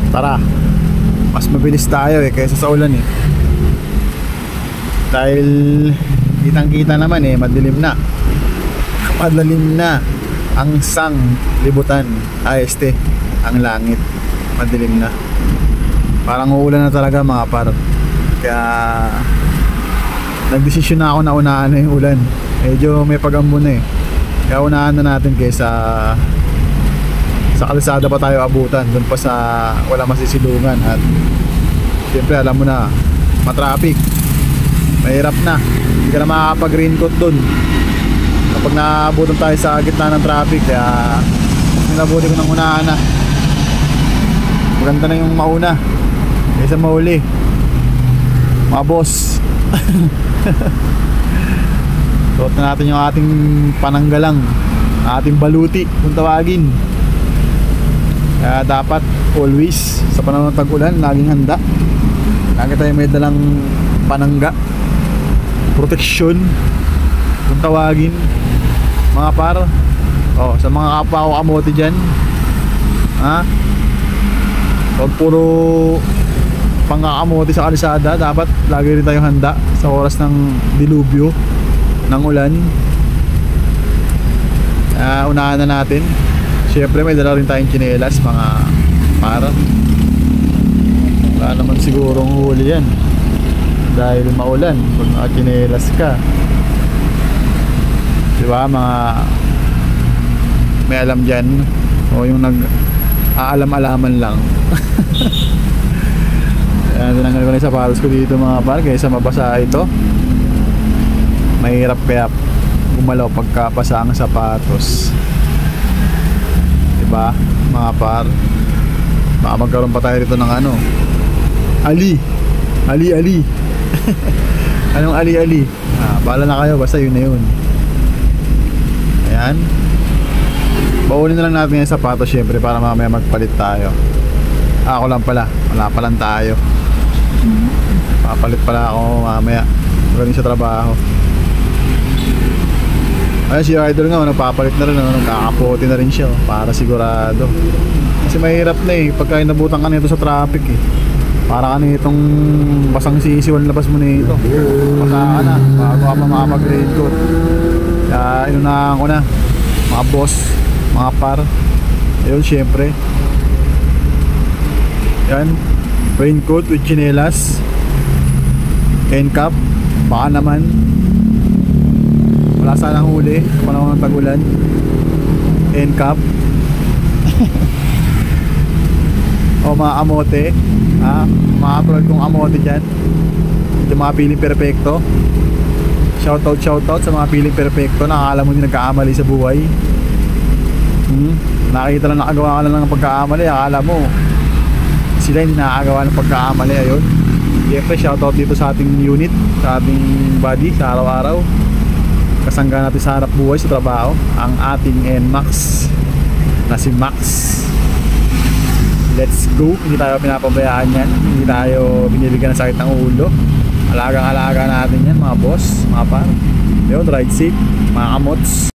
Tara, mas mabilis tayo kaysa sa ulan dahil kitang kita naman madilim na. Madilim na ang libutan, ang langit, madilim na, parang uulan na talaga mga par. Kaya nagdesisyon na ako na unahan na yung ulan. Medyo may pag-ambon kaya unahan na natin kaysa sa kalsada pa tayo abutan, doon pa sa wala masisilungan. At siyempre alam mo na, matraffic, mahirap na, hindi ka na makakapag-raincoat doon kapag naabutan tayo sa gitna ng traffic. Kaya nabuti ko ng unahan na. Maganda na yung mauna kaysa mahuli, mga boss. Suot na natin yung ating pananggalang, ating baluti kung tawagin. Kaya dapat always sa panahon ng tag-ulan laging handa. Lagi tayo may dalang panangga, proteksyon kung tawagin, mga par. Sa mga kapwa ko kamote dyan, huwag puro pangkakamote sa kalsada. Dapat lagi rin tayong handa sa oras ng dilubyo ng ulan. Unahan na natin. Siyempre may dala rin tayong tsinelas, mga para wala naman sigurong huli yan dahil maulan pag nakatsinelas ka, diba? Mga may alam dyan, o yung nag-aalam-alaman lang. Tinanggal ko na yung sapatos ko dito mga par kaysa mabasa ito. Mahirap kaya gumalaw pagkapasa ang sapatos, diba mga par? Baka magkaroon pa tayo dito ng ali. Anong ali? Bahala na kayo, basta yun na yun. Ayan, baunin na lang natin yung sapatos syempre para mamaya magpalit tayo. Ako lang pala, wala pa lang tayo. Papalit pala ako mamaya galing sa trabaho. Ay, si Idol nga nagpapalit na rin, nagkakapote na rin siya para sigurado. Kasi mahirap na pagka inabutan ka nito sa traffic para ka nitong basang sisiwan labas mo nito, basa ka na bago ka pa makapag-raincoat. Kaya inunahan ko na mga boss, mga par. Ayun, syempre yan, raincoat with chinelas, end cap. Baka naman wala sanang huli sa panahon ng tag-ulan. End cap. O mga amote, mga katulad kong amote dyan, yung mga piling perfecto. Shoutout sa mga piling perfecto. Nakakala mo din nagkakamali sa buhay. Nakita lang nakagawa ka lang ng pagkakamali, akala mo sila hindi nakagawa ng pagkakamali. Ayun, siyempre shoutout dito sa ating unit, sa ating body sa araw-araw, kasangga natin sa harap buhay, sa trabaho, ang ating NMAX na si Max. Let's go. Hindi tayo pinapabayaan yan, hindi tayo binibigyan ng sakit ng ulo. Alagang-alaga natin yan mga boss, mga par. Yun, ride safe mga kamots.